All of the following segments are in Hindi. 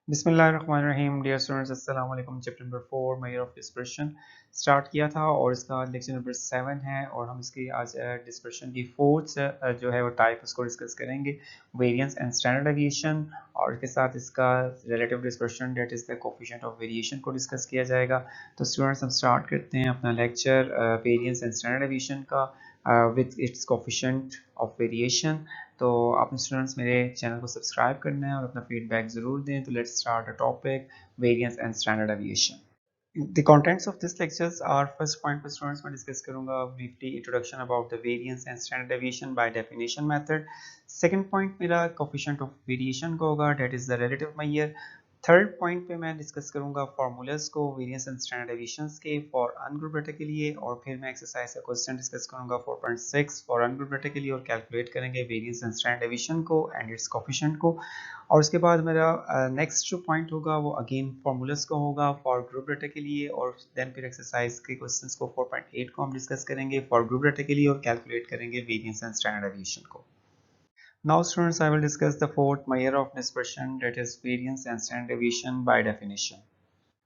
बिस्मिल्लाहिर्रहमानिर्रहीम। डियर स्टूडेंट्स, अस्सलाम वालेकुम। Chapter number 4 measure of dispersion start किया था और इसका लेक्चर नंबर 7 है और हम इसकी आज डिस्पर्शन की फोर्थ जो है वो टाइप उसको डिस्कस करेंगे, वेरिएंस एंड स्टैंडर्ड डेविएशन। और इसके साथ इसका relative dispersion that is the coefficient of variation को डिस्कस किया जाएगा। तो स्टूडेंट्स, हम स्टार्ट करते हैं अपना lecture variance and standard deviation का with its coefficient of variation. तो आपने स्टूडेंट्स मेरे चैनल को सब्सक्राइब करना है और अपना फीडबैक ज़रूर दें। तो let's start a topic, variance and standard deviation. The contents of this lectures are, first point पर students मैं डिस्कस करूंगा briefly introduction about the variance and standard deviation by definition method. Second point मेरा coefficient of variation का होगा, that is the relative measure. Third point पे मैं डिस्कस करूंगा फार्मूलाज को वेरिएंस एंड स्टैंडर्ड डेविएशंस के फॉर अनग्रुप डेटा के लिए, और फिर मैं एक्सरसाइज का क्वेश्चन डिस्कस करूंगा 4.6 फॉर अनग्रुप डेटा के लिए और कैलकुलेट करेंगे वेरिएंस एंड स्टैंडर्ड डेविएशन को एंड इट्स कोफिशिएंट को। और उसके बाद मेरा नेक्स्ट जो पॉइंट होगा वो अगेन फार्मूलाज का होगा फॉर ग्रुप डेटा के लिए, और देन फिर एक्सरसाइज के क्वेश्चंस को 4.8 को हम डिस्कस करेंगे फॉर ग्रुप डेटा के लिए और कैलकुलेट करेंगे वेरिएंस एंड स्टैंडर्ड डेविएशन को। Now students, I will discuss the fourth measure of dispersion, that is variance and standard deviation by definition.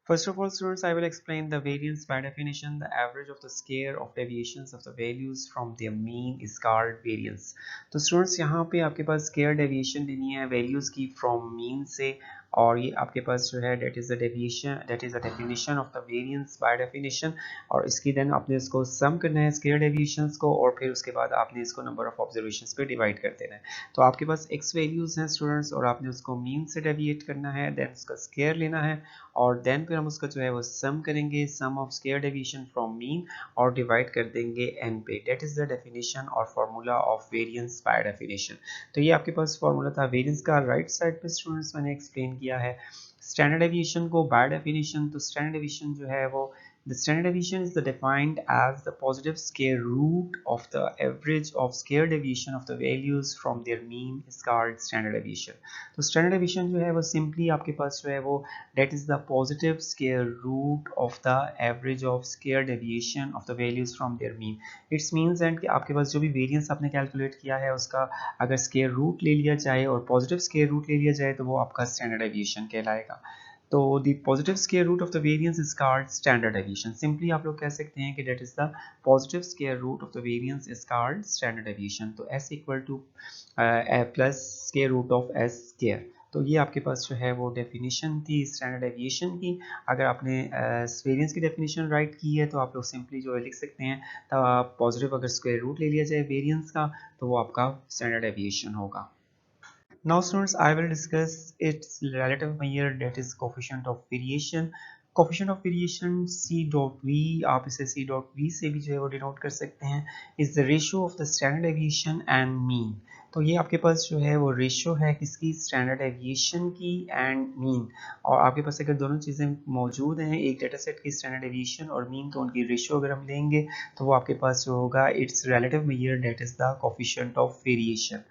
First of all, students, I will explain the variance by definition. The average of the square of deviations of the values from their mean is called variance. तो students, यहाँ पे आपके पास square deviation लेनी है values की from mean से, और ये आपके पास जो है that is the deviation, that is the definition of the variance by definition। और इसकी then आपने इसको sum करना है square deviations को, और फिर उसके बाद आपने इसको number of observations पे divide कर देना है। तो आपके पास x values हैं students, और आपने उसको mean से deviate करना है, then उसका square लेना है, और देन फिर हम उसका जो है वो सम करेंगे, sum of square deviation from mean, और डिवाइड कर देंगे n पे। दैट इज द डेफिनेशन और formula of variance by definition. तो ये आपके पास फार्मूला था वेरिएंस का। राइट साइड पे स्टूडेंट्स मैंने एक्सप्लेन किया है स्टैंडर्ड डेविएशन को बाय डेफिनेशन। तो स्टैंडर्ड डेविएशन जो है वो, the standard deviation is defined as the positive square root of the average of square deviation of the values from their mean is called standard deviation। तो standard deviation जो है वो simply आपके पास जो है वो that is the positive square root of the average of square deviation of the values from their mean। It means that कि आपके पास जो भी variance आपने calculate किया है उसका अगर square root ले लिया जाए और positive square root ले लिया जाए तो वो आपका standard deviation कहलाएगा। तो the positive square root of the variance is called standard deviation। simply आप लोग कह सकते हैं कि that is the positive square root of the variance is called standard deviation। तो s equal to plus square root of s square। तो ये आपके पास जो है वो डेफिनेशन थी स्टैंडर्ड डेविएशन की। अगर आपने वेरिएंस की डेफिनेशन राइट की है तो आप लोग सिंपली जो है लिख सकते हैं, तब आप पॉजिटिव अगर स्क्वायर रूट ले लिया जाए वेरिएंस का तो वो आपका स्टैंडर्ड डेविएशन होगा। Now students, I will discuss its relative measure, that is coefficient of variation। coefficient of variation c dot v, आप इसे c dot v से भी जो है वो डिनोट कर सकते हैं, is the ratio of the standard deviation and mean। तो ये आपके पास जो है वो रेशियो है किसकी, स्टैंडर्ड डेविएशन की एंड मीन। और आपके पास अगर दोनों चीज़ें मौजूद हैं, एक डेटा सेट की स्टैंडर्ड डेविएशन और मीन, तो उनकी रेशियो अगर हम लेंगे तो वो आपके पास जो होगा it's relative major, date is the coefficient of variation.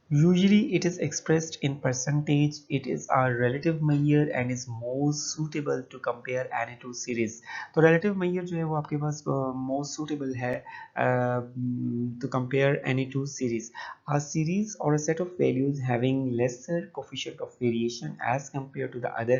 Usually it is expressed in percentage. It is a relative measure and is most suitable to compare any two series। तो relative measure जो है वो आपके पास most suitable है to compare any two series। A series or a set of values having lesser coefficient of variation as compared to the other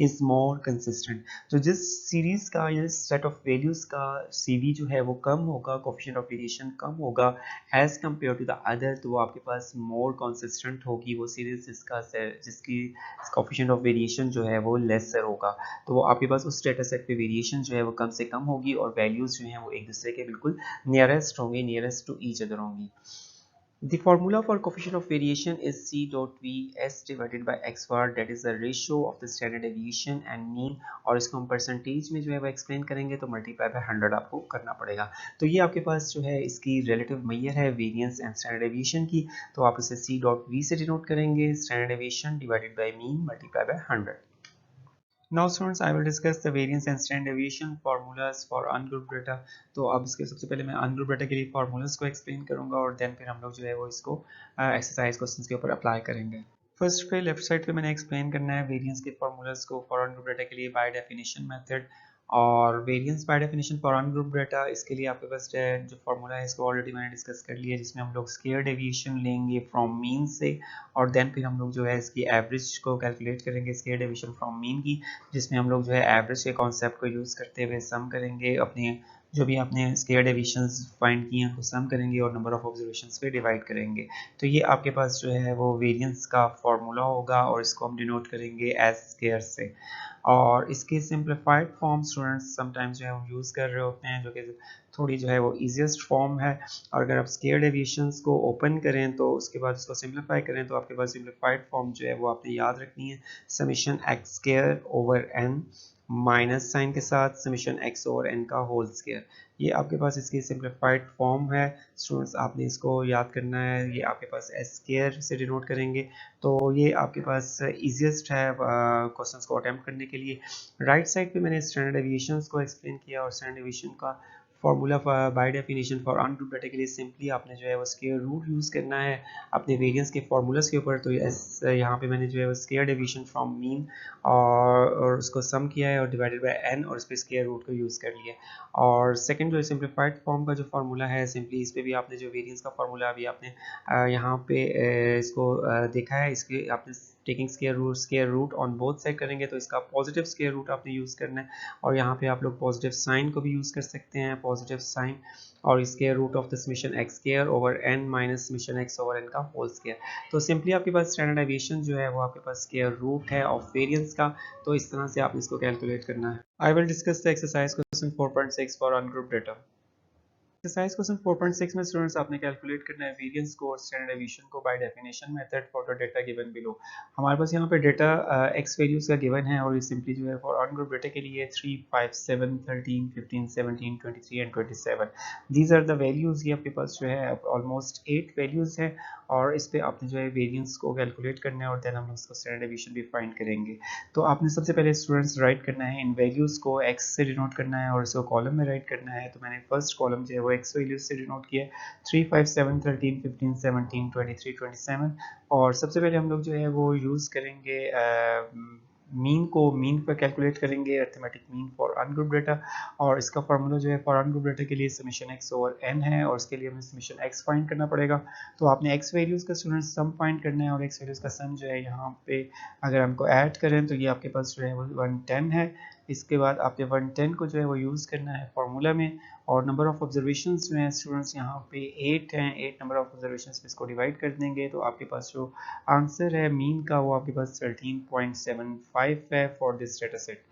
is more consistent। तो जिस series का या set of values का CV जो है वो कम होगा, coefficient of variation कम होगा as compare to the other, तो वो आपके पास मोर कंसिस्टेंट होगी वो सीरीज जिसकी कोफिशिएंट ऑफ वेरिएशन जो है वो लेसर होगा। तो वो आपके पास उस डेटा सेट पे वेरिएशन जो है वो कम से कम होगी और वैल्यूज जो हैं वो एक दूसरे के बिल्कुल नियरेस्ट होंगे, नियरेस्ट टू ईच अदर होंगी। The formula for coefficient of variation is c dot v s divided by x bar, that is the ratio of the standard deviation and mean। और इसको हम परसेंटेज में जो है वो एक्सप्लेन करेंगे तो मल्टीप्लाई बाय 100 आपको करना पड़ेगा। तो ये आपके पास जो है इसकी रिलेटिव मेजर है वेरिएंस एंड स्टैंडर्ड डेविएशन की। तो आप इसे c dot v से डिनोट करेंगे, standard deviation divided by mean multiply by 100। Now students, I will discuss the variance and standard deviation formulas for ungrouped data। तो अब इसके सबसे पहले मैं अनग्रुप डेटा के लिए फार्मूलाज को एक्सप्लेन करूंगा और देन फिर हम लोग जो है वो इसको एक्सरसाइज क्वेश्चंस के ऊपर अप्लाई करेंगे। फर्स्ट पे लेफ्ट साइड पे मैंने एक्सप्लेन करना है वेरिएंस के फार्मूलाज को फॉर अनग्रुप डेटा के लिए बाय डेफिनेशन मेथड। और variance by definition for ungroup data, इसके लिए आपके पास जो फॉर्मूला है इसको ऑलरेडी मैंने डिस्कस कर लिया, जिसमें हम लोग स्क्वायर डेविएशन लेंगे फ्रॉम मीन से, और देन फिर हम लोग जो है इसकी एवरेज को कैलकुलेट करेंगे स्क्वायर डेविएशन फ्रॉम मीन की, जिसमें हम लोग जो है एवरेज के कॉन्सेप्ट को यूज़ करते हुए सम करेंगे, अपने जो भी आपने स्क्वायर डेविएशंस फाइंड किए हैं उनको सम करेंगे और नंबर ऑफ ऑब्जर्वेशंस पे डिवाइड करेंगे। तो ये आपके पास जो है वो वेरिएंस का फॉर्मूला होगा और इसको हम डिनोट करेंगे एज स्क्वायर से। और इसकी सिंप्लीफाइड फॉर्म स्टूडेंट्स समटाइम्स जो है हम यूज़ कर रहे होते हैं, जो कि थोड़ी जो है वो ईजिएस्ट फॉर्म है। और अगर आप स्क्वायर डेविएशंस को ओपन करें तो उसके बाद उसको सिंप्लीफाई करें तो आपके पास सिंप्लीफाइड फॉर्म जो है वो आपने याद रखनी है, summation x square over N minus sign के साथ समीशन एक्स ओवर एन का होल स्क्वायर। ये आपके पास इसकी सिंप्लीफाइड फॉर्म है स्टूडेंट्स, आपने इसको याद करना है। ये आपके पास एस स्क्वायर से डिनोट करेंगे, तो ये आपके पास इजीएस्ट है क्वेश्चंस को अटेम्प्ट करने के लिए। राइट साइड पे मैंने स्टैंडर्ड डेविएशंस को एक्सप्लेन किया और स्टैंडर्ड डेविएशन का formula bye definition for ungroup data के लिए सिंपली आपने जो है वो स्क्वायर रूट यूज़ करना है अपने वेरिएंस के फॉर्मूलाज के ऊपर। तो यहाँ पे मैंने जो है वो स्क्वायर डेविएशन फ्रॉम मीन और उसको सम किया है और डिवाइडेड बाय एन और इस पर स्क्वायर रूट को यूज़ कर लिया। और सेकंड जो सिंप्लीफाइड फॉर्म का जो फार्मूला है, सिंपली इस पे भी आपने जो वेरिएंस का फार्मूला अभी आपने यहाँ पे इसको देखा है, इसके आपने taking square root on both side करेंगे तो इसका पॉजिटिव स्क्वायर रूट आपने यूज़ करना है। और यहाँ पे आप लोग पॉजिटिव साइन को भी यूज़ कर सकते हैं, पॉजिटिव साइन और square root of the summation x square over N minus summation x over N का होल स्क्वायर। तो सिंपली आपके पास स्टैंडर्ड डेविएशन जो है वो आपके पास स्क्वायर रूट है ऑफ वेरिएंस का, तो इस तरह से आपने इसको कैलकुलेट करना है। आई will discuss the exercise question 4.6 for ungroup data. Exercise question 4.6 में स्टूडेंट्स आपने कैलकुलेट करना है वेरिएंस को और स्टैंडर्ड डेविएशन को by definition method for the data given below. हमारे पास यहाँ पे डेटा एक्स वैल्यूज का गिवन है और ये सिंपली जो है फॉर अनग्रुप डेटा के लिए 3, 5, 7, 13, 15, 17, 23 and 27 these are the values. ये आपके पास जो है ऑलमोस्ट 8 वैल्यूज है और इस पे आपने जो है वेरिएंस को कैलकुलेट करना है और देन हम उसको स्टैंडर्ड डेविएशन भी फाइंड करेंगे। तो आपने सबसे पहले स्टूडेंट्स राइट करना है, इन वैल्यूज को एक्स से डिनोट करना है और इसको कॉलम में राइट करना है। तो मैंने फर्स्ट कॉलम जो है वो एक्स वैल्यूज से डिनोट किया 3, 5, 7, 13, 15, 17, 23, 27। और सबसे पहले हम लोग जो है वो यूज़ करेंगे मीन को, मीन पर कैलकुलेट करेंगे arithmetic mean for ungroup data. और इसका फार्मूला जो है फॉर अनग्रुप डाटा के लिए समेशन एक्स ओवर एन है और इसके लिए हमें समेशन एक्स फाइंड करना पड़ेगा। तो आपने एक्स वैल्यूज़ का स्टूडेंट सम फाइंड करना है और एक्स वैल्यूज़ का सम जो है यहाँ पे अगर हमको ऐड करें तो ये आपके पास जो है वो 110 है। इसके बाद आपने 110 को जो है वो यूज़ करना है फार्मूला में और नंबर ऑफ ऑब्जर्वेशंस जो हैं स्टूडेंट्स यहाँ पे 8 हैं, 8 नंबर ऑफ ऑब्जर्वेशंस पे इसको डिवाइड कर देंगे तो आपके पास जो आंसर है मीन का वो आपके पास 13.75 है for this data set.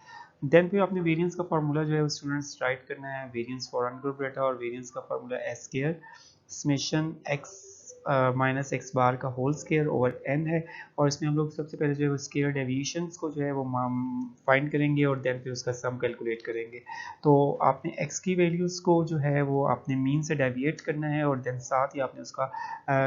Then फिर आपने वेरिएंस का फार्मूला जो है स्टूडेंट्स राइट करना है, वेरिएंस फॉर अनग्रुप डाटा और वेरिएंस का formula S square summation X minus X bar का होल स्क्वायर ओवर एन है। और इसमें हम लोग सबसे पहले जो है वो स्क्वायर डेविएशंस को जो है वो फाइंड करेंगे और देन फिर उसका सम कैलकुलेट करेंगे। तो आपने एक्स की वैल्यूज़ को जो है वो आपने मीन से डेविएट करना है और देन साथ ही आपने उसका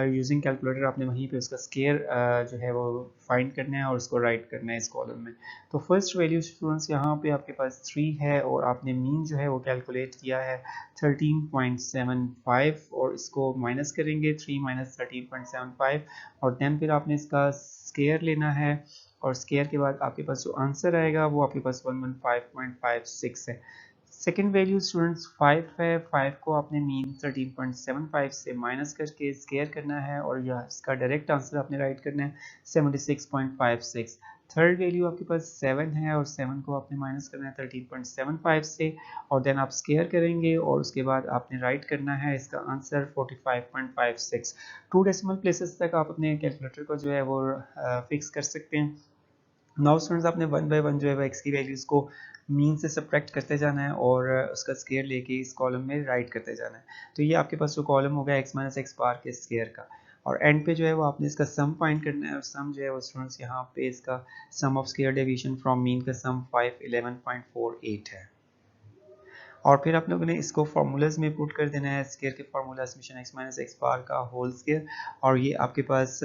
यूजिंग कैलकुलेटर आपने वहीं पे उसका स्क्वायर जो है वो फाइंड करना है और उसको राइट करना है इस कॉलम में। तो फर्स्ट वैल्यू स्टूडेंट्स यहाँ पे आपके पास 3 है और आपने मीन जो है वो कैलकुलेट किया है 13.75 और इसको माइनस करेंगे 3 माइनस 13.75 और देन फिर आपने इसका स्क्वायर लेना है और स्क्वायर के बाद आपके पास जो आंसर आएगा वो आपके पास 115.56 है। सेकेंड वैल्यू स्टूडेंट्स 5 है, 5 को आपने मीन 13.75 से माइनस करके स्क्वायर करना है और यह इसका डायरेक्ट आंसर आपने राइट करना है 76.56। थर्ड वैल्यू आपके पास 7 है और 7 को आपने माइनस करना है 13.75 से और देन आप स्क्वायर करेंगे और उसके बाद आपने राइट करना है इसका आंसर 45.56। 2 डेसिमल प्लेसेस तक आप अपने कैलकुलेटर को जो है वो फिक्स कर सकते हैं। नाउ स्टूडेंट्स आपने वन बाय वन जो है एक्स की वैल्यूज को मीन से सब्ट्रैक्ट करते जाना है और उसका स्क्वायर लेके इस कॉलम में राइट करते जाना है। तो ये आपके पास जो कॉलम होगा एक्स माइनस एक्स बार के स्क्वायर का और एंड पे जो है वो आपने इसका सम फाइंड करना है और सम जो है वो स्टूडेंट्स यहाँ पे इसका sum of square deviation from mean का सम 511.48 है। और फिर आप लोगों ने इसको फार्मूलाज में पुट कर देना है, स्क्वायर के formula summation X minus X bar का होल स्क्वायर और ये आपके पास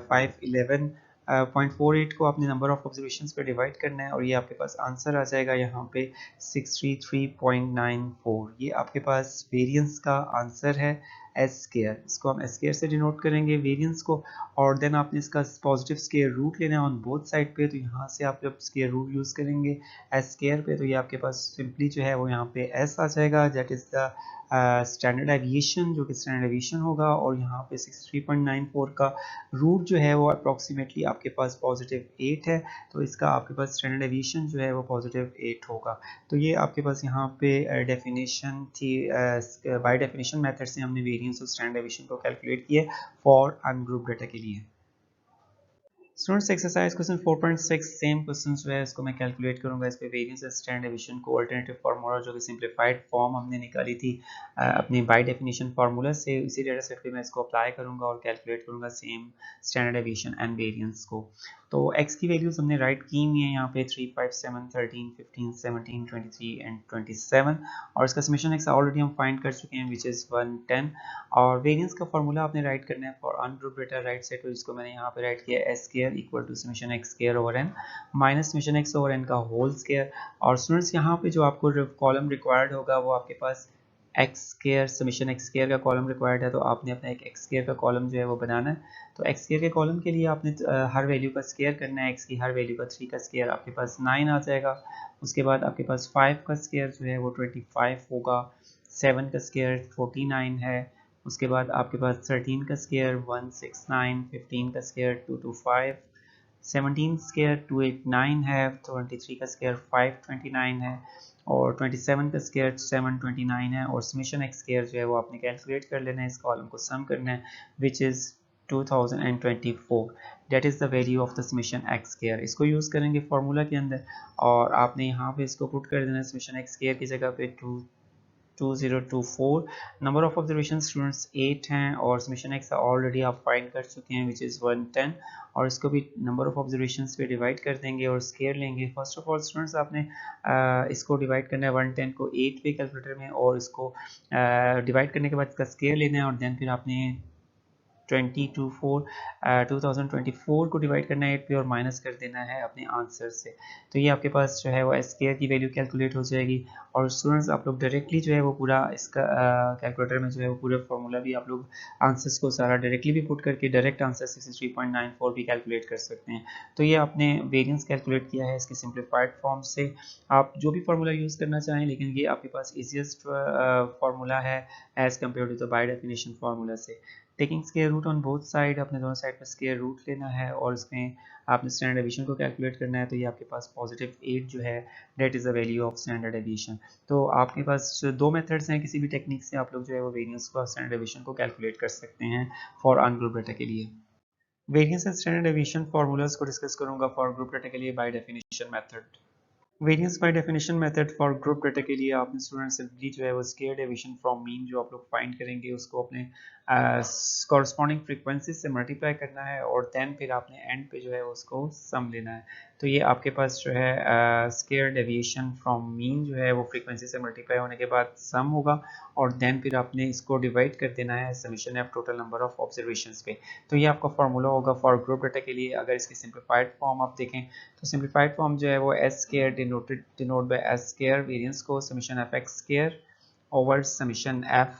511.48 को आपने नंबर ऑफ ऑब्जर्वेशंस पे डिवाइड करना है और ये आपके पास आंसर आ जाएगा यहाँ पे 633.94। ये आपके पास वेरिएंस का आंसर है एस स्क्वायर, इसको हम एस स्क्वायर से डिनोट करेंगे वेरिएंस को। और देन आपने इसका पॉजिटिव स्क्वायर रूट लेना है ऑन बोथ साइड पे, तो यहाँ से आप जब स्क्वायर रूट यूज़ करेंगे एस स्क्वायर पे, तो ये आपके पास सिंपली जो है वो यहाँ पे एस आ जाएगा, that is the standard aviation, जो कि स्टैंडर्ड एविएशन होगा। और यहाँ पे 63.94 का रूट जो है वो अप्रॉक्सीमेटली आपके पास पॉजिटिव 8 है, तो इसका आपके पास स्टैंडर्ड एविएशन जो है वो पॉजिटिव 8 होगा। तो ये आपके पास यहाँ पे डेफिनेशन थी, बाय डेफिनेशन मेथड से हमने वेरिएंस और स्टैंडर्ड एविएशन को कैलकुलेट किया फॉर अनग्रुप डेटा के लिए। Students exercise question 4.6 same question जो है इसको मैं कैलकुलेट करूंगा। इस पे वेरिएंस स्टैंडर्ड एविएशन को अल्टरनेटिव फार्मूला जो कि सिंपलीफाइड फॉर्म हमने निकाली थी अपनी बाय डेफिनेशन फार्मूला से, इसी डेटा सेट पे मैं इसको अप्लाई करूंगा और कैलकुलेट करूंगा same standard aviation and variance को। तो x की वैल्यूज हमने राइट की हुई है यहाँ पे 3, 5, 7, 13, 15, 17, 23 एंड 27, और इसका समेशन x ऑलरेडी हम फाइंड कर चुके हैं विच इज़ 1, 10। और वेरिएंस का फार्मूला आपने राइट करना है for ungroup data right side, तो इसको मैंने यहाँ पे राइट किया S square equal to summation x square over N minus summation x over N का होल स्क्वायर। और स्टूडेंट्स यहाँ पे जो आपको कॉलम रिक्वायर्ड होगा वो आपके पास X square summation x square का कॉलम रिक्वायर्ड है, तो आपने अपना एक एक्स स्क्वायर का कॉलम जो है वो बनाना है। तो एक्स स्क्वायर के कॉलम के लिए आपने हर वैल्यू का स्क्वायर करना है, एक्स की हर वैल्यू का 3 का स्क्वायर आपके पास 9 आ जाएगा। उसके बाद आपके पास 5 का स्क्वायर जो है वो 25 होगा, 7 का स्क्वायर 49 है, उसके बाद आपके पास 13 का स्क्वायर 169, 15 का स्क्वायर 225, 17 स्क्वायर 289 है, 23 का स्क्वायर 529 है, और 27 का स्क्वायर 729 है। और समेशन एक्स स्क्वायर जो है वो आपने कैलकुलेट कर लेना है, इस कॉलम को सम करना है which is 2024, date is the value of the summation x square. इसको यूज़ करेंगे फार्मूला के अंदर, और आपने यहाँ पे इसको पुट कर देना है समेशन एक्स स्क्वायर की जगह पे 2024। नंबर ऑफ ऑब्जर्वेशन स्टूडेंट्स 8 हैं, और समेशन एक्स ऑलरेडी आप फाइंड कर चुके हैं विच इज़ 110, और इसको भी नंबर ऑफ ऑब्जर्वेशन पे डिवाइड कर देंगे और स्केयर लेंगे। फर्स्ट ऑफ ऑल स्टूडेंट्स आपने इसको डिवाइड करना है 110 को 8 पे कैलकुलेटर में, और इसको डिवाइड करने के बाद इसका स्केयर लेना है, और देन फिर आपने 2024 को डिवाइड करना है 8 पे और माइनस कर देना है अपने आंसर से। तो ये आपके पास जो है वो एस स्क्वायर की वैल्यू कैलकुलेट हो जाएगी। और स्टूडेंट्स आप लोग डायरेक्टली जो है वो पूरा इसका कैलकुलेटर में जो है वो पूरा फॉर्मूला भी आप लोग आंसर्स को सारा डायरेक्टली भी पुट करके डायरेक्ट आंसर 63.94 भी कैलकुलेट कर सकते हैं। तो ये आपने वेरिएंस कैलकुलेट किया है इसके सिंप्लीफाइड फॉर्म से। आप जो भी फार्मूला यूज़ करना चाहें, लेकिन ये आपके पास ईजीएस्ट फार्मूला है as compare to the by definition formula से। Taking square root on both side, अपने दोनों साइड पर स्क्वायर रूट लेना है, और इसमें आपने स्टैंडर्ड एविएशन को कैलकुलेट करना है। तो ये आपके पास पॉजिटिव 8 जो है date is the value of standard aviation. तो आपके पास दो मेथड्स हैं, किसी भी टेक्निक से आप लोग जो है वो वेरिएंस को स्टैंडर्ड एविएशन को कैलकुलेट कर सकते हैं फॉर अनग्रुप डेटा के लिए। Variance and standard aviation formulas को डिस्कस करूंगा फॉर ग्रुप डेटा के लिए bye definition method. Variance by definition method for group data के लिए आपने स्टूडेंट सिंपली जो है वो स्क्वायर डेविएशन फ्रॉम मीन जो आप लोग फाइंड करेंगे उसको अपने कॉरस्पॉन्डिंग फ्रीक्वेंसी से मल्टीप्लाई करना है, और देन फिर आपने एंड पे जो है उसको सम लेना है। तो ये आपके पास जो है स्क्वायर डेविएशन फ्रॉम मीन जो है वो फ्रीक्वेंसी से मल्टीप्लाई होने के बाद सम होगा, और देन फिर आपने इसको डिवाइड कर देना है summation of total number of observations पे। तो ये आपका फार्मूला होगा फॉर ग्रुप डेटा के लिए। अगर इसकी सिंप्लीफाइड फॉर्म आप देखें तो सिंप्लीफाइड फॉर्म जो है वो S square denote by S square variance को summation F X square over summation F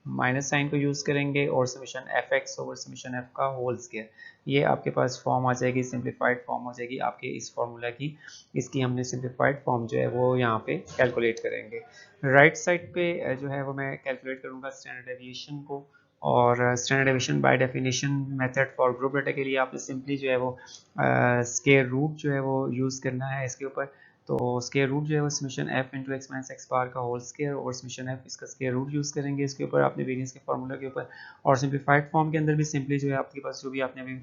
minus sign को यूज़ करेंगे, और summation F x over summation F का होल स्क्वायर। ये आपके पास फॉर्म आ जाएगी, सिंप्लीफाइड फॉर्म हो जाएगी आपके इस फॉर्मूला की। इसकी हमने सिंप्लीफाइड फॉर्म जो है वो यहाँ पे कैलकुलेट करेंगे। राइट साइड पे जो है वो मैं कैलकुलेट करूँगा स्टैंडर्ड एविएशन को, और standard aviation bye definition method for group data के लिए आपने सिंपली जो है वो स्क्वायर रूट जो है वो यूज़ करना है इसके ऊपर। तो स्क्वायर रूट जो है वो summation F into X minus X bar का होल स्क्वायर और समेशन एफ इसका स्क्वायर रूट यूज़ करेंगे इसके ऊपर आपने वेरिएंस के फार्मूला के ऊपर। और सिंप्लीफाइड फॉर्म के अंदर भी सिंपली जो है आपके पास जो भी आपने अभी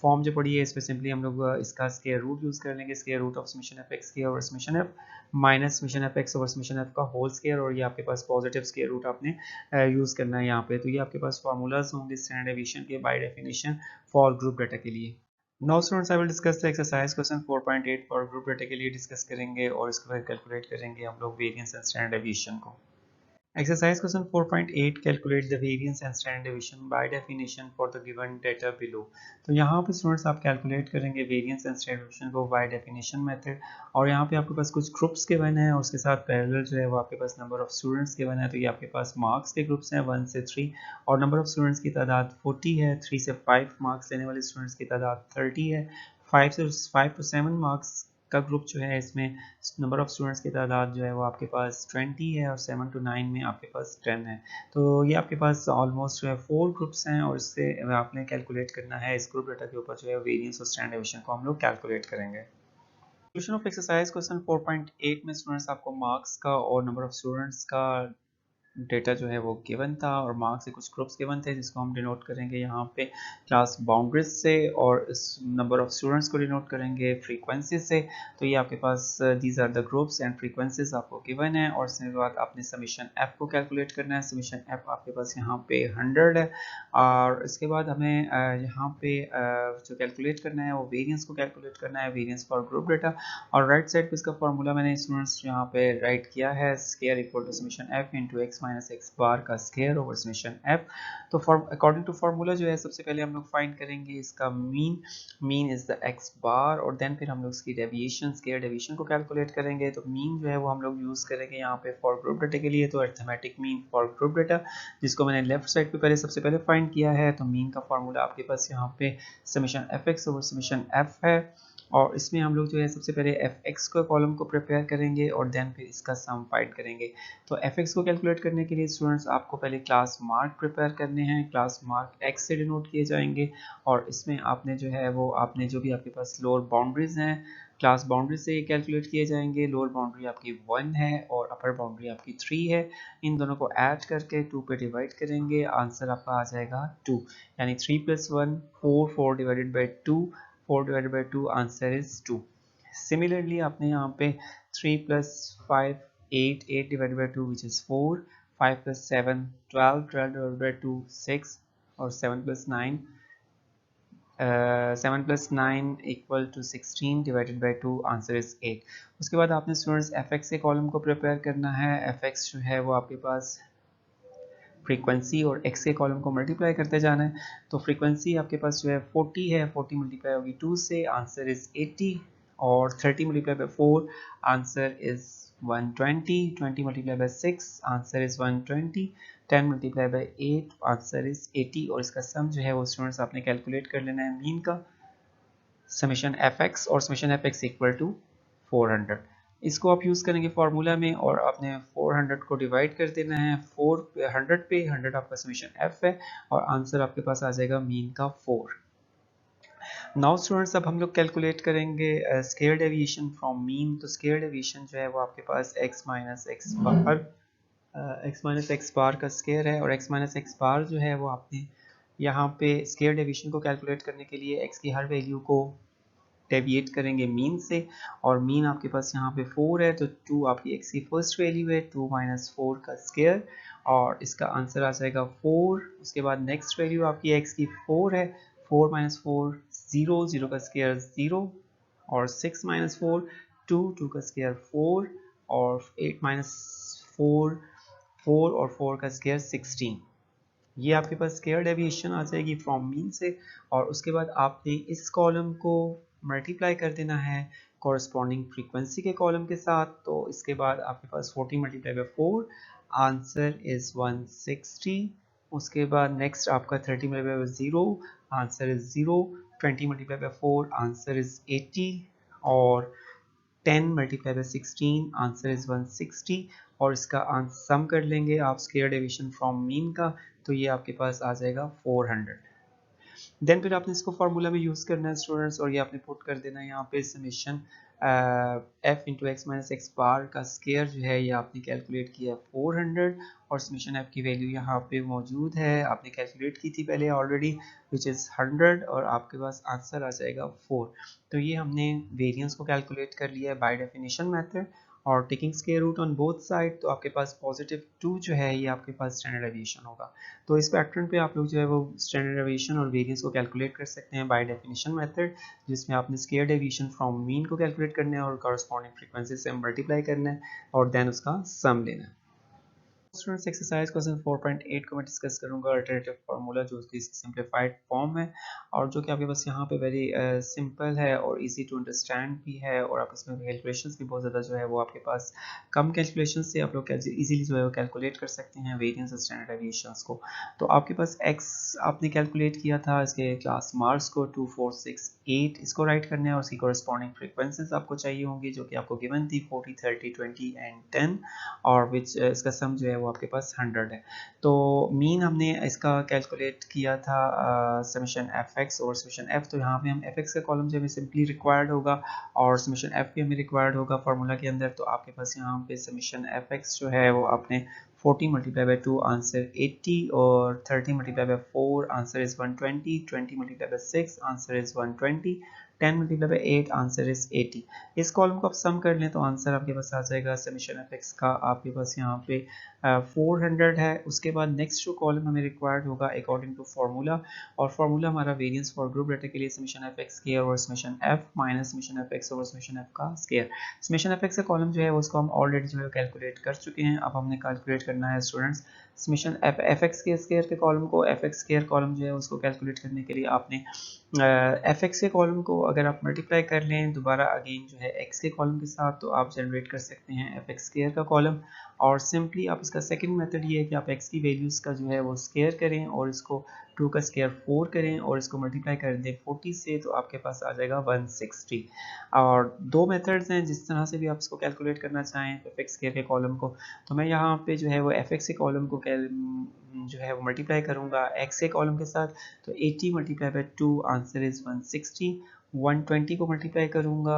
फॉर्म जो पढ़ी है इस पर सिंपली हम लोग इसका स्क्वायर रूट यूज़ कर लेंगे, square root of summation F x के और summation F minus summation F x over summation F का होल स्क्वायर, और ये आपके पास पॉजिटिव स्क्वायर रूट आपने यूज़ करना है यहाँ पे। तो ये आपके पास फार्मूलाज होंगे स्टैंडर्ड एविएशन के by definition for group data के लिए। Now students I will discuss the exercise question 4.8 for group data के लिए डिस्कस करेंगे, और इसके बाद कैलकुलेट करेंगे हम लोग वेरिएंस एंड स्टैंडर्ड एविएशन को। Exercise question 4.8 calculate the variance and standard deviation by definition for the given data below। तो यहाँ पे स्टूडेंट्स आप कैलकुलेट करेंगे वेरिएंस एंड स्टैंडर्ड डेविएशन को बाय डेफिनेशन मेथड, और यहाँ पे आपके पास कुछ ग्रुप्स गिवन है और उसके साथ पैरेलल जो है वो आपके पास नंबर ऑफ स्टूडेंट्स गिवन है। तो ये आपके पास मार्क्स के ग्रुप्स हैं 1 से 3 और नंबर ऑफ स्टूडेंट्स की तादाद 40 है। 3 से 5 मार्क्स लेने वाले स्टूडेंट्स की तादाद 30 है। 5 to 7 मार्क्स का ग्रुप जो है इसमें नंबर ऑफ स्टूडेंट्स की तादाद जो है वो आपके पास 20 है और 7 to 9 में आपके पास 10 है। तो ये आपके पास ऑलमोस्ट जो है 4 ग्रुप्स हैं और इससे आपने कैलकुलेट करना है इस ग्रुप डेटा के ऊपर जो है वेरिएंस और स्टैंडर्ड डेविएशन को हम लोग कैलकुलेट करेंगे। सॉल्यूशन ऑफ एक्सरसाइज क्वेश्चन 4.8 में स्टूडेंट्स आपको मार्क्स का और नंबर ऑफ स्टूडेंट्स का डेटा जो है वो गिवन था और मार्क्स से कुछ ग्रुप्स गिवन थे जिसको हम डिनोट करेंगे यहाँ पे क्लास बाउंड्रीज से और इस नंबर ऑफ स्टूडेंट्स को डिनोट करेंगे फ्रीक्वेंसी से। तो ये आपके पास these are the groups and frequencies आपको गिवन है और इसके बाद आपने समीशन एफ को कैलकुलेट करना है। समीशन एफ आपके पास यहाँ पे 100 है और इसके बाद हमें यहाँ पे जो कैलकुलेट करना है वो वेरिएंस को कैलकुलेट करना है, वेरिएंस फॉर ग्रुप डेटा। और राइट साइड पे इसका फॉर्मूला मैंने स्टूडेंट्स यहाँ पे राइट किया है, square equal to summation F into X minus X bar का स्केयर ओवर समीशन एफ। तो अकॉर्डिंग टू फार्मूला जो है सबसे पहले हम लोग फाइंड करेंगे इसका mean, mean is the X bar, और देन फिर हम लोग इसकी डेविएशन स्केयर डेविएशन को कैलकुलेट करेंगे। तो मीन जो है वो हम लोग यूज करेंगे यहाँ पे फॉर ग्रुप डेटा के लिए, तो arithmetic mean for group data जिसको मैंने लेफ्ट साइड पे पहले सबसे पहले फाइंड किया है। तो मीन का फार्मूला आपके पास यहाँ पे summation f x over summation F है और इसमें हम लोग जो है सबसे पहले एफ एक्स को कॉलम को प्रिपेयर करेंगे और देन फिर इसका सम फाइंड करेंगे। तो एफ एक्स को कैलकुलेट करने के लिए स्टूडेंट्स आपको पहले क्लास मार्क प्रिपेयर करने हैं। क्लास मार्क एक्स से डिनोट किए जाएंगे और इसमें आपने जो है वो आपने जो भी आपके पास लोअर बाउंड्रीज हैं क्लास बाउंड्री से कैलकुलेट किए जाएंगे। लोअर बाउंड्री आपकी 1 है और अपर बाउंड्री आपकी 3 है। इन दोनों को ऐड करके 2 पे डिवाइड करेंगे, आंसर आपका आ जाएगा 2, यानी 3 + 1 4, 4 divided by 2, 4 divided by 2 answer is 2। Similarly आपने यहाँ पे 3 + 5 8, 8 divided by 2 which is 4, 5 + 7 12, 12 divided by 2 6 और 7 + 9 7 + 9 equal to 16 divided by 2 answer is 8। उसके बाद आपने स्टूडेंट्स एफ एक्स के कॉलम को प्रिपेयर करना है। एफ एक्स जो है वो आपके पास फ्रीक्वेंसी और एक्स के कॉलम को मल्टीप्लाई करते जाना है। तो फ्रीक्वेंसी आपके पास जो है 40 है, 40 मल्टीप्लाई होगी 2 से आंसर इज 80 और 30 multiply by 4 answer is 120, 20 multiply by 6 answer is 120, 10 multiply by 8 answer is 80 और इसका सम जो है वो स्टूडेंट्स आपने कैलकुलेट कर लेना है मीन का समीशन एफ एक्स और summation f x equal to 400। इसको आप यूज़ करेंगे फार्मूला में और आपने 400 को डिवाइड कर देना है 400 पे, 100 आपका समीशन एफ है और आंसर आपके पास आ जाएगा मीन का 4। नाउ स्टूडेंट्स अब हम लोग कैलकुलेट करेंगे स्केयर डेविएशन फ्रॉम मीन। तो स्केयर डेविएशन जो है वो आपके पास x माइनस एक्स बार का स्केयर है और x माइनस एक्स बार जो है वो आपने यहाँ पे स्केयर डेविएशन को कैलकुलेट करने के लिए x की हर वैल्यू को डेविएट करेंगे मीन से और मीन आपके पास यहाँ पे 4 है तो 2 आपकी x की फर्स्ट वैल्यू है, 2 - 4 का स्केयर और इसका आंसर आ जाएगा 4। उसके बाद नेक्स्ट वैल्यू आपकी x की 4 है, 4 - 4 0, 0 का स्केयर 0 और 6 - 4 2, 2 का स्केयर 4 और 8 - 4 4 और 4 का स्केयर 16। ये आपके पास स्केयर डेविएशन आ जाएगी फ्रॉम मीन से और उसके बाद आपने इस कॉलम को मल्टीप्लाई कर देना है कॉरस्पॉन्डिंग फ्रीक्वेंसी के कॉलम के साथ। तो इसके बाद आपके पास 40 मल्टीप्लाई बाई 4 आंसर इज 160। उसके बाद नेक्स्ट आपका 30 multiply by 0 answer is 0, 20 multiply by 4 answer is 80 और 10 मल्टीप्लाई बाई 16 आंसर इज 160 और इसका सम कर लेंगे आप स्केयर डेविएशन फ्रॉम मीन का तो ये आपके पास आ जाएगा 400। देन फिर आपने इसको फार्मूला में यूज़ करना है स्टूडेंट्स और ये आपने पुट कर देना है यहाँ पे summation F into X minus X bar का स्केयर जो है ये आपने कैलकुलेट किया 400 और समेशन एफ की वैल्यू यहाँ पे मौजूद है, आपने कैलकुलेट की थी पहले ऑलरेडी विच इज़ 100 और आपके पास आंसर आ जाएगा 4। तो ये हमने वेरिएंस को कैलकुलेट कर लिया है बाय डेफिनेशन मेथड और taking square root on both side तो आपके पास +2 जो है ये आपके पास स्टैंडर्ड डेविएशन होगा। तो इस पैटर्न पे आप लोग जो है वो स्टैंडर्ड डेविएशन और वेरिएंस को कैलकुलेट कर सकते हैं बाय डेफिनेशन मेथड जिसमें आपने स्क्वायर डेविएशन फ्रॉम मीन को कैलकुलेट करना है और कॉरस्पॉन्डिंग फ्रीक्वेंसी से मल्टीप्लाई करना है और देन उसका सम लेना है। स्टूडेंट्स एक्सरसाइज क्वेश्चन 4.8 को मैं डिस्कस करूंगा अल्टरनेटिव फार्मूला जो कि इसकी सिंप्लीफाइड फॉर्म है और जो कि आपके पास यहाँ पे वेरी सिंपल है और इजी टू अंडरस्टैंड भी है और आप इसमें कैलकुलेशंस भी बहुत ज़्यादा जो है वो आपके पास कम कैलकुलेशन से आप लोग इजीली जो है वो कैलकुलेट कर सकते हैं वेरिएंस स्टैंडर्ड डेविएशंस को। तो आपके पास x आपने कैलकुलेट किया था इसके क्लास मार्क्स को 2468 इसको राइट करना है और उसकी कॉरेस्पॉन्डिंग फ्रीक्वेंसीज आपको चाहिए होंगी जो कि आपको गिवन थी 40 30 20 एंड 10 और विच इसका सम जो है वो आपके पास 100 है। तो मीन हमने इसका कैलकुलेट किया था समेशन एफ एक्स और समेशन एफ। तो यहाँ पे हम एफ एक्स का कॉलम जो है सिंपली रिक्वायर्ड होगा और समेशन एफ भी हमें रिक्वायर्ड होगा फार्मूला के अंदर। तो आपके पास यहाँ पे समेशन एफ एक्स जो है वो आपने 40 मल्टीप्लाई बाय 2 आंसर 80 और 30 multiply by 4 answer is 120, 20 multiply by 6 answer is 120, 10 multiply by 8 answer is 80। इस कॉलम को आप सम कर लें तो आंसर आपके पास आ जाएगा समेशन एफ एक्स का आपके पास यहाँ पे 400 है। उसके बाद नेक्स्ट जो कॉलम हमें रिक्वायर्ड होगा अकॉर्डिंग टू फार्मूला और फार्मूला हमारा वेरिएंस फॉर ग्रुप डेटा के लिए समेशन एफ एक्स स्क्वायर और summation F minus summation F x और समेशन एफ का स्क्वायर। समेशन एफ एक्स का कॉलम जो है उसको हम ऑलरेडी जो है कैलकुलेट कर चुके हैं। अब हमने कैलकुलेट करना है स्टूडेंट्स समेशन एफ एक्स के स्क्वायर के कॉलम को। एफ एक्स स्क्वायर कॉलम जो है उसको कैलकुलेट करने के लिए आपने एफ एक्स के कॉलम को अगर आप मल्टीप्लाई कर लें दोबारा अगेन जो है एक्स के कॉलम के साथ तो आप जनरेट कर सकते हैं एफ एक्स स्क्वायर का कॉलम। और सिंपली आप इसका सेकंड मेथड ये है कि आप एक्स की वैल्यूज़ का जो है वो स्क्वायर करें और इसको 2 का स्क्वायर 4 करें और इसको मल्टीप्लाई कर दें 40 से तो आपके पास आ जाएगा 160। और दो मेथड्स हैं जिस तरह से भी आप इसको कैलकुलेट करना चाहें एफ एक्स स्क्वायर के कॉलम को। तो मैं यहाँ पे जो है वो एफ एक्स के कॉलम को जो है वो मल्टीप्लाई करूँगा एक्स के कॉलम के साथ। तो 80 मल्टीप्लाई बाय 2 आंसर इज 160। 120 को मल्टीप्लाई करूँगा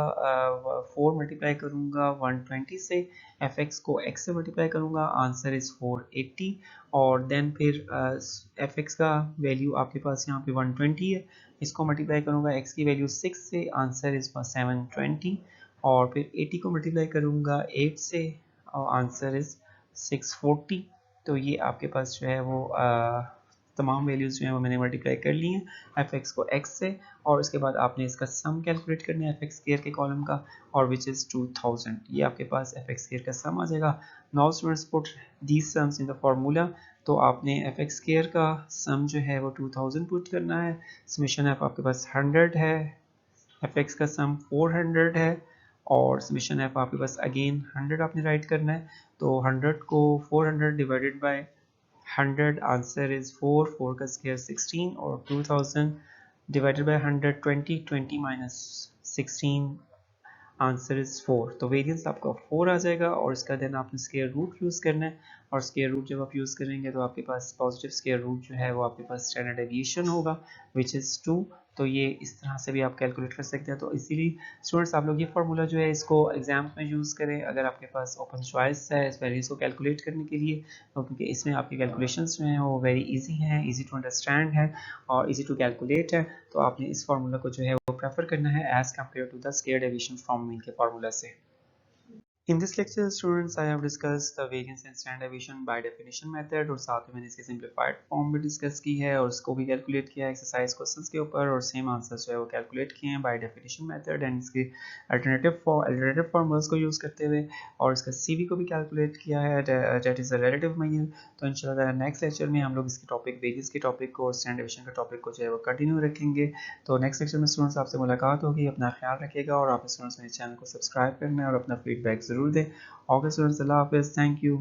4 मल्टीप्लाई करूँगा 120 से एफ एक्स को एक्स से मल्टीप्लाई करूँगा आंसर इज 480। और देन फिर एफ एक्स का वैल्यू आपके पास यहाँ पे 120 है इसको मल्टीप्लाई करूँगा एक्स की वैल्यू 6 से आंसर इज 720। और फिर 80 को मल्टीप्लाई करूँगा 8 से और आंसर इज 640। तो ये आपके पास जो है वो तमाम वैल्यूज़ जो हैं वो मैंने मल्टीप्लाई कर ली हैं एफ एक्स को एक्स से और उसके बाद आपने इसका सम कैलकुलेट करना है एफ एक्स स्क्वायर के कॉलम का और विच इज़ 2000। ये आपके पास एफ एक्स स्क्वायर का सम आ जाएगा। Now students put these sums in the formula. तो आपने एफ एक्स स्क्वायर का सम जो है वो 2000 पुट करना है। समेशन एफ आपके पास 100 है, एफ एक्स का सम 400 है और समेशन एफ आपके पास अगेन 100 आपने राइट करना है। तो 100 को 400 डिवाइडेड बाय 100 आंसर इज 4 का स्क्वायर 16 और 2000 divided by 100 20 minus 16 answer is 4। तो वेरिएंस आपका 4 आ जाएगा और इसका देन आपने स्क्वायर रूट यूज़ करना है और स्क्वायर रूट जब आप यूज़ करेंगे तो आपके पास पॉजिटिव स्क्वायर रूट जो है वो आपके पास स्टैंडर्ड डेविएशन होगा विच इज़ 2। तो ये इस तरह से भी आप कैलकुलेट कर सकते हैं। तो इसीलिए स्टूडेंट्स आप लोग ये फार्मूला जो है इसको एग्जाम में यूज़ करें अगर आपके पास ओपन चॉइस है इस वैल्यूज़ को कैलकुलेट करने के लिए। तो क्योंकि इसमें आपके कैलकुलेशंस जो हैं वो वेरी इजी हैं, इजी टू अंडरस्टैंड है और इजी टू कैलकुलेट है। तो आपने इस फार्मूला को जो है वो प्रेफर करना है as compare to the square deviation from mean के फार्मूला से। In this lecture students I have discussed the variance and standard deviation by definition method और साथ में मैंने इसके simplified form भी डिस्कस की है और उसको भी कैलकुलेट किया एक्सरसाइज क्वेश्चंस के ऊपर और सेम आंसर्स जो है वो कैलकुलेट किए हैं बाय डेफिनेशन मेथड एंड इसके अल्टरनेटिव फॉर्मूलाज को यूज़ करते हुए और इसका CV को भी कैलकुलेट किया है that is a relative method. तो इंशाल्लाह नेक्स्ट लेक्चर में हम लोग इसके टॉपिक वेरियंस के टॉपिक को और स्टैंडर्ड डेविएशन का टॉपिक को जो है वो कंटिन्यू रखेंगे। तो नेक्स्ट लेक्चर में स्टूडेंट्स आपसे मुलाकात होगी। अपना ख्याल रखिएगा और आप स्टूडेंट्स मेरे चैनल को सब्सक्राइब करना है और अपना फीडबैक ज़रूर दें। ओके स्टूडेंट्स, अल्लाह हाफिज़, थैंक यू।